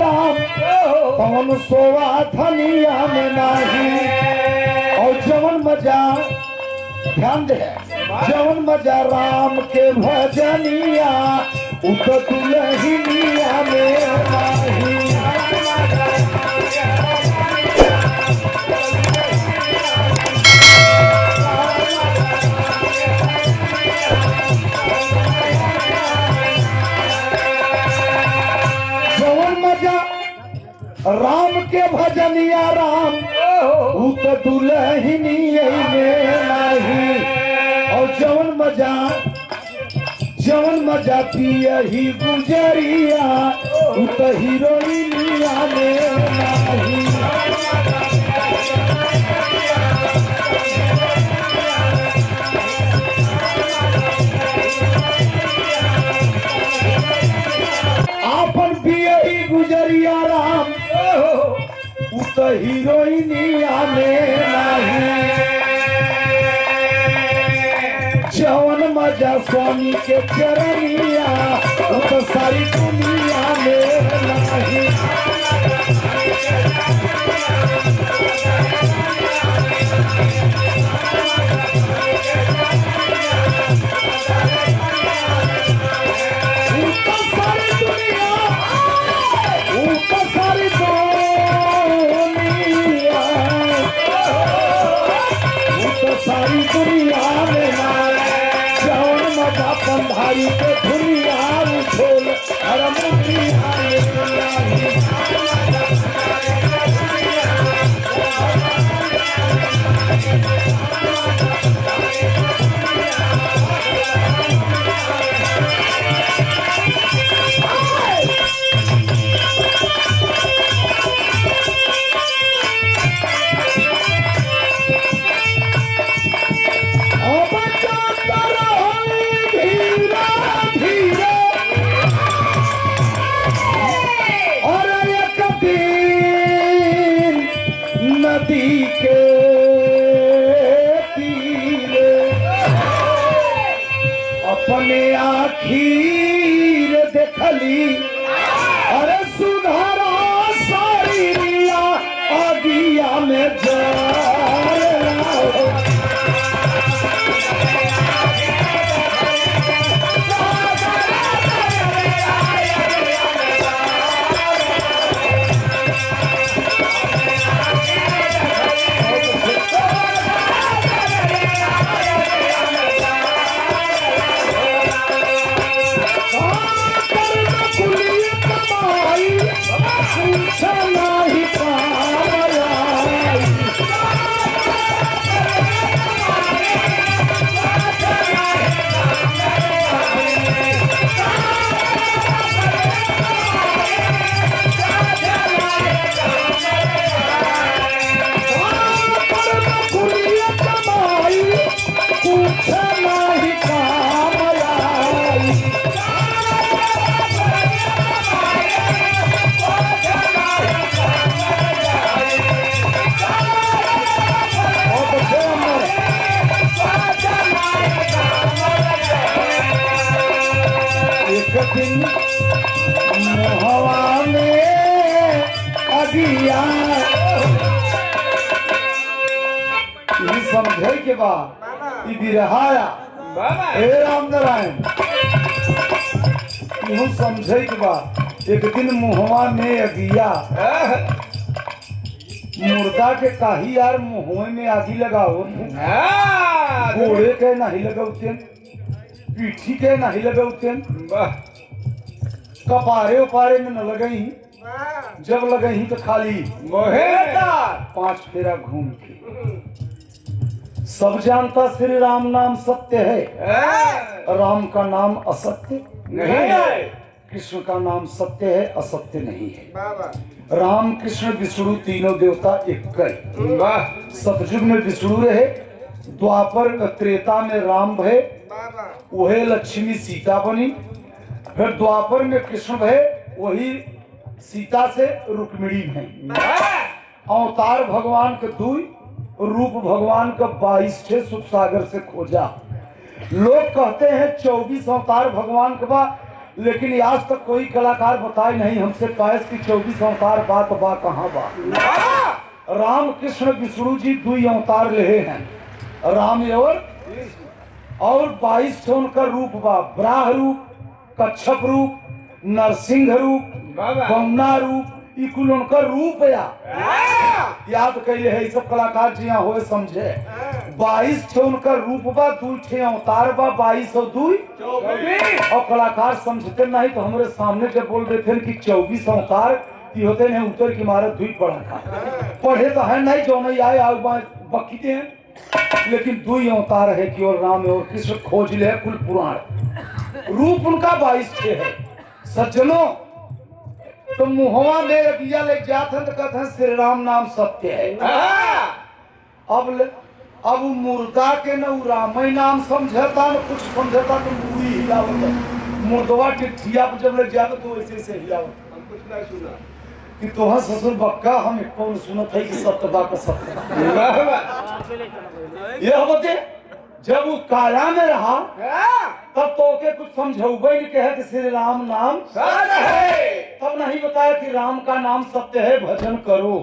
दाम कौन सोवा धनिया में नहीं। और जवन मजा ध्यान दे, जवन मजा राम के भजनिया उत दुल्हनिया में नहीं। राम के भजनिया राम उत दुल्हनिया में नहीं। और जवन मजा पिया ही गुजरिया उत हीरोइनिया में नहीं। आपन पिया ही गुजरिया राम उत हीरोइनिया में नहीं। जवन मजा स्वामी के चरनिया उत सारी दुनिया में नहीं। सारी दुनिया में जौन मजा पंधारी के दुनिया उठोल हरम नदी के तीरे अपने आखिर देखली अरे सुधारा सारिया आगिया में जा हवा में अगिया समझे के बाद बिरहाया हे राम नारायण समझे के बाद एक दिन मुहवा में अगिया मुर्दा के काही यार मुहवे में आगी लगाओ घोड़े के नहीं लगाते पीठी के नहीं लगाते कपारे उपारे में न लगई जब लगई तो खाली 5 फेरा घूम के। सब जानता श्री राम नाम सत्य है, राम का नाम असत्य नहीं है, कृष्ण का नाम सत्य है असत्य नहीं है। राम कृष्ण विष्णु तीनों देवता एक है। सतयुग में विष्णु रहे, द्वापर त्रेता में राम भय, वही लक्ष्मी सीता बनी, फिर द्वापर में कृष्ण भय, वही सीता से रुक्मिणी में। अवतार भगवान के 2 रूप भगवान का 22 थे सुख सागर से खोजा। लोग कहते हैं 24 अवतार भगवान के बाद लेकिन आज तक कोई कलाकार बताए नहीं हमसे पायस की 24 अवतार बात बा कहाँ बा। राम कृष्ण विष्णु जी 2 अवतार ले हैं, राम और 22 ठे उनका रूप बा। ब्राह रूप, कच्छप रूप, नरसिंह रूप, बमना रूप, ई कुल उनका रूप याद कैले है। सब कलाकार जी यहाँ हो समझे। 22 ठे उनका रूप बा, 2 ठे अवतार बा, 22 और 2 24। और कलाकार समझते नहीं तो हमारे सामने जब बोल देते कि 24 अवतार ये होते हैं उतर की मारत 2 पढ़ा था। पढ़े तो है नहीं जो नहीं आए आग बकी हैं, लेकिन 2 अवतार है कि और राम और कृष्ण खोज ले कुल पुराण रूप उनका 22 ठे है। सज्जनों तो मुहवा में दिया ले जाते हैं तो कहते हैं श्री राम नाम सत्य है। अब मुर्दा के न राम नाम समझता न कुछ समझता तो मूड़ी हिलावत। मुर्दवा टिठिया पर जब लग जाता तो ऐसे ऐसे हिलावत। हम कुछ नहीं सुना कि तोहर ससुर बक्का हम कौन सुनत है कि सत्य बा का सत्य। ये बते जब वो काया में रहा तब तो के कुछ समझौबे नहीं कहे कि श्री राम नाम सत्य है। तब नहीं बताया कि राम का नाम सत्य है भजन करो।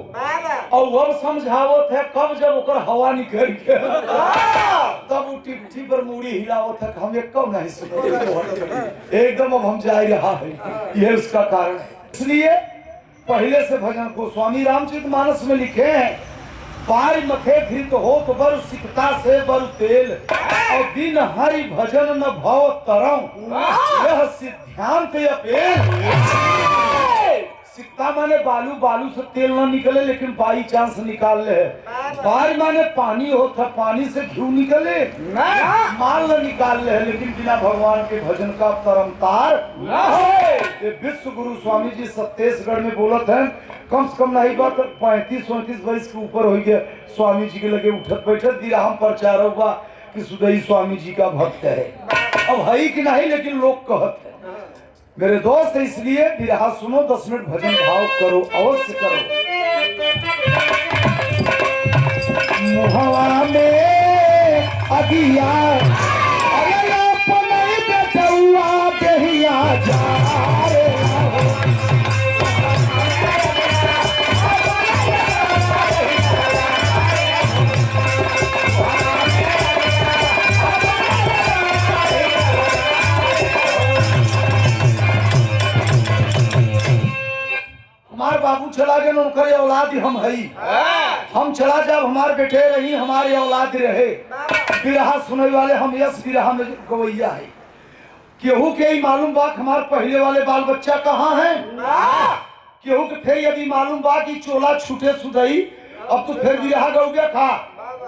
और वह समझावत है कब जब ओकर हवा निकल के तब वो टिट्ठी पर मूड़ी हिलावत है। हम एक कब नहीं सुने एकदम अब हम जा रहा है। यह उसका कारण है। इसलिए पहले से भजन को स्वामी रामचरितमानस में लिखे हैं। पार मथे घृत हो तो बरु सिकता से बरु तेल और दिन हरि भजन न भव तरम यह सिद्धांत अपेल। सिकता माने बालू, बालू से तेल न निकले लेकिन बाई चांस निकाल ले। बार माने पानी होता, पानी से घी निकले माल न निकाल ले, लेकिन बिना भगवान के भजन का तरम तार न हो। ये विश्व गुरु स्वामी जी छत्तीसगढ़ में बोलत हैं। कम से कम नहीं बात 35-34 वर्ष के ऊपर हो गया स्वामी जी के लगे उठत बैठत दिराम प्रचार हुआ कि सुदई स्वामी जी का भक्त है। अब है कि नहीं लेकिन लोग कहते हैं। मेरे दोस्त इसलिए बिरहा सुनो, 10 मिनट भजन भाव करो, अवश्य करो। मुहवा में अगिया अरे अपने बेटुआ बेहिया जा रे बाबू चला गए उनकर औलाद हम हई। हम चला जब हमारे बेटे रही हमारे औलाद रहे। बिरहा सुनने वाले हम यस बिरहा में गवैया है। केहू के ही मालूम बा हमारे पहले वाले बाल बच्चा कहाँ है। केहू के फिर यदि मालूम बा कि चोला छूटे सुदई अब तो फिर बिरहा गौबे खा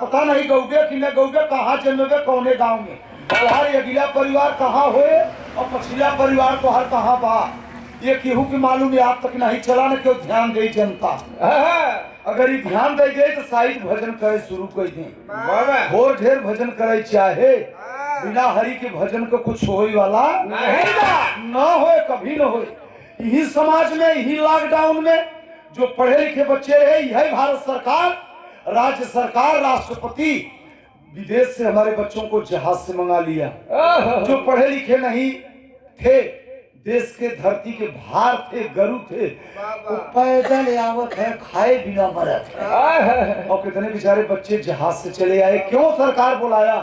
पता नहीं गौबे कि न गौबे कहाँ जन्मे कौने गाँव में। तुम्हारे अगला परिवार कहाँ हुए और पछिला परिवार तो हर कहाँ बा ये केहू की मालूम है। आप तक नहीं चला न क्यों ध्यान दे जनता। अगर ये ध्यान दे दे तो साहित्य भजन करे शुरू कर दें। और ढेर भजन करे चाहे बिना हरि के भजन को कुछ होई वाला नहीं ना हो कभी न हो। यही समाज में यही लॉकडाउन में जो पढ़े लिखे बच्चे रहे यही भारत सरकार, राज्य सरकार, राष्ट्रपति विदेश से हमारे बच्चों को जहाज से मंगा लिया। जो पढ़े लिखे नहीं थे देश के धरती के भार थे, गरु थे, वो पैदल आवत है खाए बिना मरत है। और कितने बेचारे बच्चे जहाज से चले आए। क्यों सरकार बुलाया,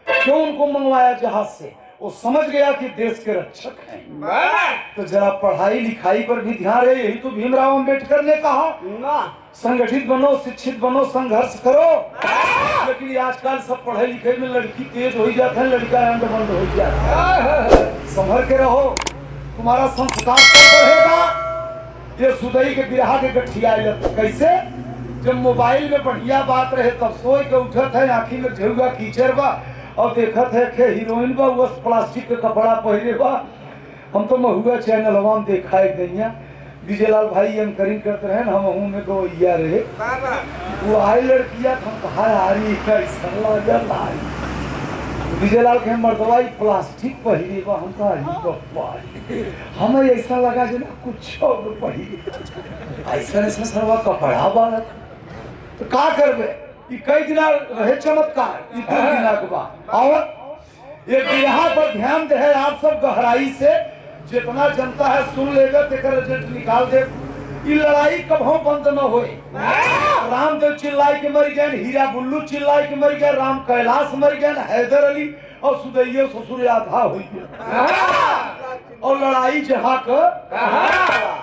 क्यों उनको मंगवाया जहाज से? वो समझ गया कि देश के रक्षक हैं। तो जरा पढ़ाई लिखाई पर भी ध्यान रहे। यही तो भीमराव अम्बेडकर ने कहा संगठित बनो, शिक्षित बनो, संघर्ष करो। लेकिन आजकल सब पढ़े लिखे में लड़की तेज हो जाते हैं, लड़का अंध बंद हो जाता है। संभल के रहो, तुम्हारा संस्कार कब बढ़ेगा। ये सुदई के बिरहा के गठिया कैसे जब मोबाइल में बढ़िया बात रहे तब सोच के उठत है, आँखी में झुआ कीचड़ बा और देखत है कि हीरोइन बा वो प्लास्टिक के कपड़ा पहने बा। हम तो महुआ चैनल हम देखा एक दैया विजयलाल भाई एंकरिंग करते रहे हम हूँ में गवैया रहे। वो आई लड़किया हम कहा यारी कैसा लगा विजयलाल के मर्दवाई प्लास्टिक पहले बा। हम कहा हमें ऐसा लगा जो ना कुछ पहले ऐसा ऐसा सरवा कपड़ा बा तो का करबे। कई दिन रहे चमत्कार दो दिन के बाद और ये बिरहा पर ध्यान दे आप सब गहराई से जितना जनता है सुन लेगा तेकर रिजल्ट निकाल दे। ये लड़ाई कभी बंद न होए। रामदेव चिल्लाए के मर गए, हीरा बुल्लू चिल्लाए के मर गए, राम कैलाश मर गए, हैदर अली और सुदैयो ससुर आधा हो गया। और लड़ाई जहाँ का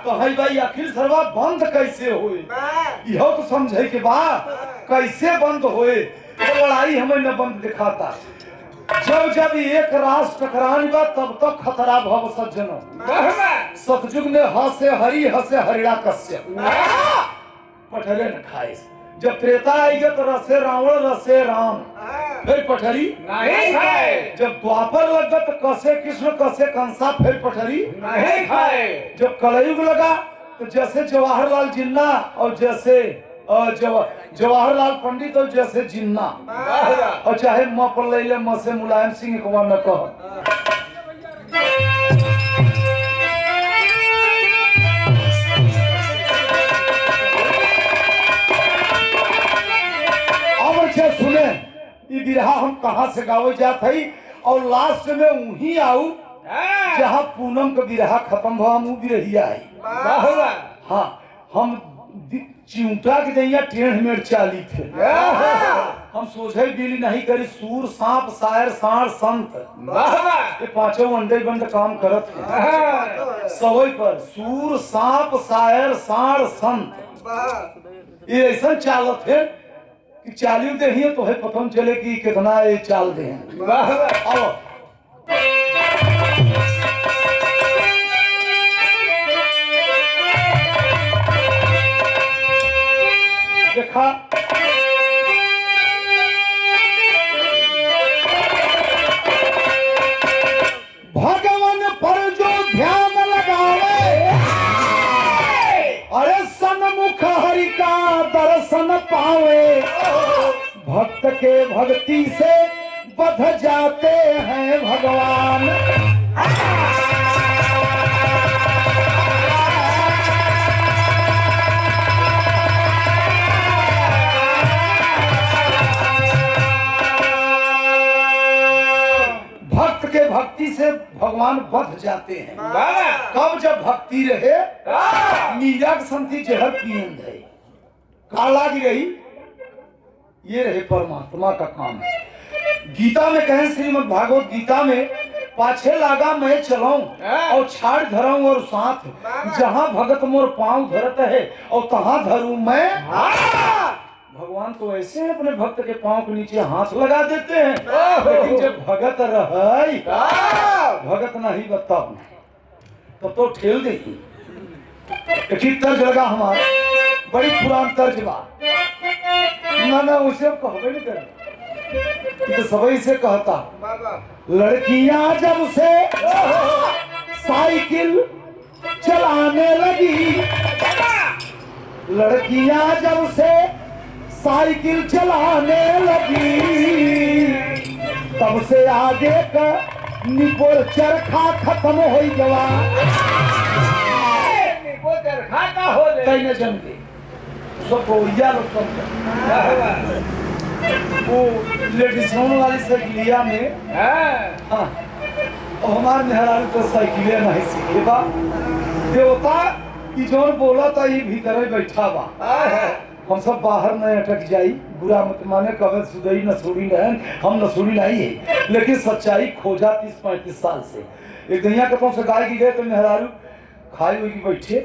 तो है भाई आखिर सरवा बंद कैसे हुए, यह तो समझे के बाद कैसे बंद हुए। तो लड़ाई हमें न बंद दिखाता। जब जब एक राष्ट्र टकरानी बा तब तक खतरा भव सज्जनों। सतयुग में हसे हरि हसे हरिणा कश्यप पठरे न खाए। जब त्रेता आएगा तो रसे रावण रसे राम, फिर पठरी नहीं खाए। जब द्वापर लगा तो कसे कृष्ण कसे कंसा, फिर पठरी नहीं खाए। जब कलयुग लगा तो जैसे जवाहरलाल जिन्ना और जैसे जवाहरलाल पंडित और जैसे जिन्ना, और चाहे म पर ले ले म से मुलायम सिंह को न कह। अब सुने ये बिरहा हम कहाँ से गावे जात है और लास्ट में वही आऊ जहाँ पूनम का बिरहा खत्म हुआ हम बिरहिया है। हाँ हम चिंटा के दैया टेढ़ मेढ़ चाली थे। हम सोचे बिली नहीं करी सूर सांप सायर साढ़ संत ये पांचों अंडे बंद काम करत है। सवई पर सूर सांप सायर साढ़ संत ये ऐसा चालत है कि चालियों दे ही तो है पता चले कि कितना ये चाल दे। देखा भगवान पर जो ध्यान लगावे, अरे सन्मुख हरि का दर्शन पावे। भक्त के भक्ति से बध जाते हैं भगवान। के भक्ति से भगवान बध जाते हैं। कब जब भक्ति रहे मीरा की संति जहर पियन है काला की रही, ये रहे परमात्मा का काम है। गीता में कहें श्रीमद् भागवत गीता में पाछे लागा मैं चलाऊं और छाड़ धराऊं और साथ जहां भगत मोर पांव धरत है और तहां धरूं मैं। भगवान तो ऐसे हैं अपने भक्त के पांव के नीचे हाथ लगा देते हैं, लेकिन जब भगत रहे भगत नहीं बताओ तब तो ठेल देगी। एक तर्ज लगा हमारा बड़ी पुरान तर्ज बा ना उसे अब कहबे नहीं करे तो सबई से कहता। लड़कियां जब से साइकिल चलाने लगी, लड़कियां जब से साइकिल चलाने लगी, तब से आगे का निपोर चरखा खत्म हो गया। निपोर चरखा का हो ले कहीं न जमते सब बोलिया लोग सब वो लेडीजों वाली साइकिलिया में हाँ और हमारे मेहरारू तो साइकिलिया नहीं सीखे बा। देवता की जोन बोला था ये भीतर बैठा बा। हम सब बाहर न अटक जाई, बुरा मत माने कभी सुधई न सुनी रहन, हम न सुनी नहीं है, लेकिन सच्चाई खोजा 30-35 साल से। एक दैया कतों से गाय की गए तो मेहरारू खाई हुई की बैठे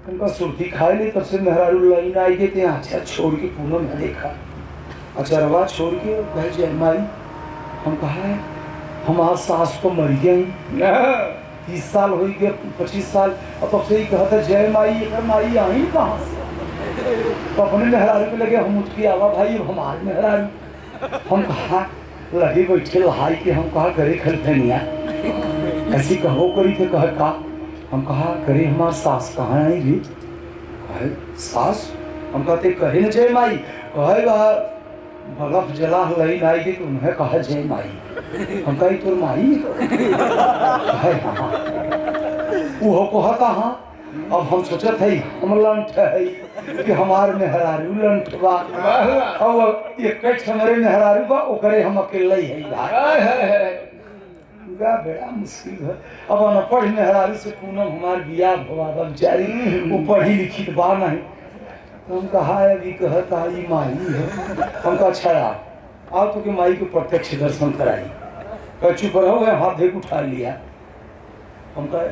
उनका सुर्ती खाए ले, तब से मेहरारू लाइन आई गए थे अच्छा छोड़ के पूनम में देखा अचरवा छोड़ के कहे जय माई। हम कहा है हमार सास तो मर गई 30 साल हो गए 25 साल और तब से ही कहता जय माई। माई आई कहाँ से? तो अपने मेहरारू पे लगे हम उठ के आवा भाई हमारे मेहरारू। हम कहा लगे बैठे लहाई के हम कहा करे खलफनिया ऐसी कहो करी थे कह का। हम कहा करे हमार सास कहाँ आई भी? कहे सास? हम कहते कहे न जय माई। कहे बलफ जला लाइन आएगी तो उन्हें कहा जय माई। हम कही तुर माई वो कहता हाँ। अब हम सोचे थे हम लंठ है कि हमारे मेहरारू लंठ बा और एक हमारे मेहरारू बा ओकरे हम अकेले ही है। दुर्गा बड़ा मुश्किल है। अब अनपढ़ मेहरारू से पूनम हमार बियाह भवा बेचारी वो पढ़ी लिखित बा नहीं। हम कहा अभी कहता ई माई है। हम कहा अच्छा आओ तो कि माई के प्रत्यक्ष दर्शन कराई। कह चुप रहो हाथ देख उठा लिया। हम कहा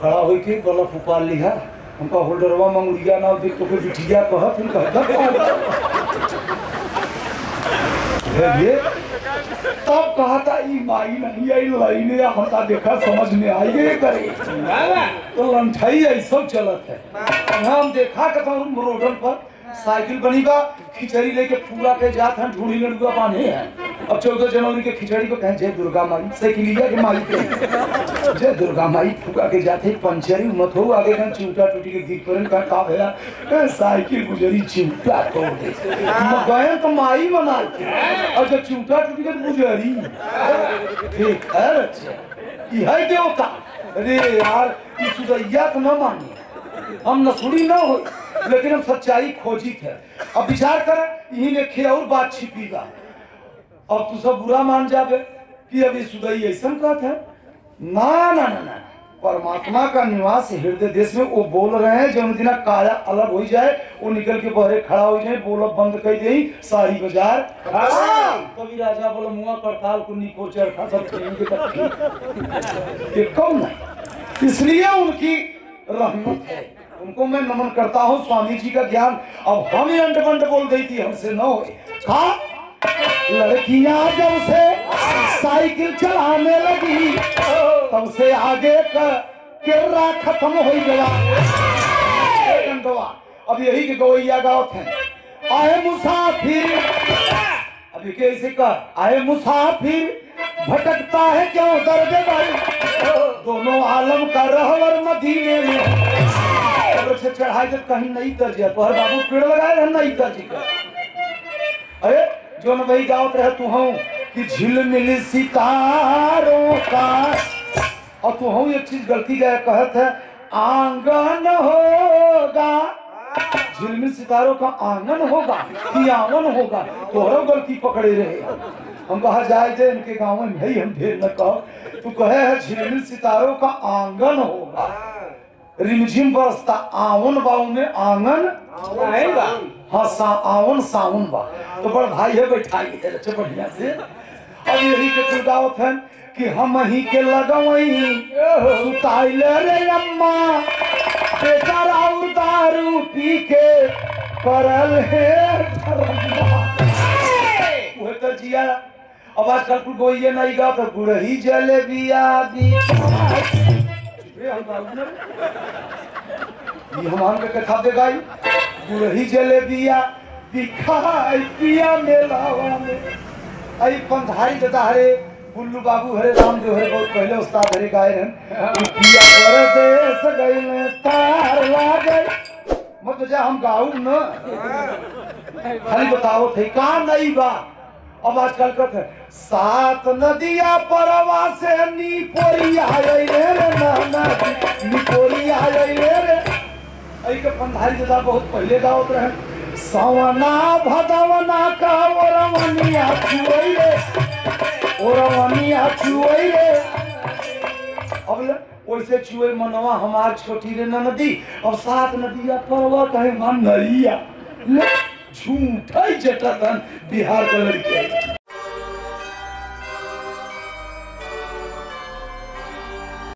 खड़ा हो के गला फुपा लिया। हम कहा होल्डरवा मंगुरिया ना देख तो कोई बिटिया कहत हम तब कहा था ई माई नहीं आई लाइने हमका देखा समझ में आई गए करे तो लंठाई ऐसा चलत है। हम देखा कि रोडन पर साइकिल बनी बा खिचड़ी लेके पूरा के जात हैं ढूंढी लड़ुआ बांधे हैं। अब 14 जनवरी के खिचड़ी को कहें जय दुर्गा माई साइकिलिया के माई के जय दुर्गा माई फूका के जाते पंचरी मत हो आगे कहीं चिमटा टूटी के गिर पर का भैया साइकिल गुजरी चिमटा तोड़ दे गए तो माई मना के और जब चिमटा टूटी के गुजरी ठीक है यह देवता। अरे यार इस सुदैया को न मानिए हम नसुड़ी ना हो लेकिन हम सच्चाई खोजी थे। अब विचार कर यही लेखे और बात छिपीगा। अब तू सब बुरा मान जावे कि अभी सुदई ऐसा कहत है ना ना ना ना परमात्मा का निवास हृदय देश में वो बोल रहे हैं जो दिन काया अलग हो जाए वो निकल के बहरे खड़ा हो जाए बोलब बंद कर दे सारी बाजार कभी राजा बोलो मुआ करताल को नीको चरखा सब ये कौन है इसलिए उनकी रहमत है। उनको मैं नमन करता हूँ स्वामी जी का ज्ञान। अब हम ही अंड बंड बोल गई थी हमसे न हो लड़कियां जब से साइकिल चलाने लगी तब से आगे का किर्रा खत्म हो गया। अब यही के गवैया गाँव थे आए मुसाफिर अभी कैसे कर आए मुसाफिर भटकता है क्यों दर्द भाई दोनों आलम का रहवर मदीने में से चढ़ाई जब कहीं नहीं दर्जिया तो हर बाबू पेड़ लगाए रहे नहीं दर्जी का। अरे जो न वही गाँव रहे तू हूँ कि झिलमिल सितारों का और तू हूँ एक चीज गलती गया कहत है आंगन होगा झिलमिल सितारों का आंगन होगा कि आंगन होगा तोहरा गलती पकड़े रहे। हम कहा जाए थे इनके गाँव में भाई हम ढेर न कहो तू कहे है झिलमिल सितारों का आंगन होगा रिमझिम बरसता आवन बाऊ में आंगन आएगा। हाँ आवन सावन बा तो बड़ भाई है बैठाई है अच्छा बढ़िया से। अब यही के चुदावत है कि हम ही के लगवई सुताइले रे अम्मा बेटा राउर दारू पी के करल है वो तो जिया। अब आजकल कुल गोइए नहीं गा तो गुड़ही जलेबिया दी हमान के कथा दे गाई गुड़ही जलेबिया दिखाई पिया मेलावा में आई पंधारी देता हरे बुल्लू बाबू हरे राम जो हरे बहुत पहले उस्ताद हरे गाए हैं पिया परदेस गइले तार लागे मत जा हम गाऊ न खाली बताओ थे का नहीं बा। अब आजकल कहते सात नदिया परवा से निपोरिया रे नाना निपोरिया रे आई के पंधारी दादा बहुत पहले गावत रहे सवना भदवना का ओरवनिया चुई रे अब वैसे चुए मनवा हमार छोटी रे नदी अब सात नदिया परवा कहे मन नरिया झूठा जटतन बिहार का लड़की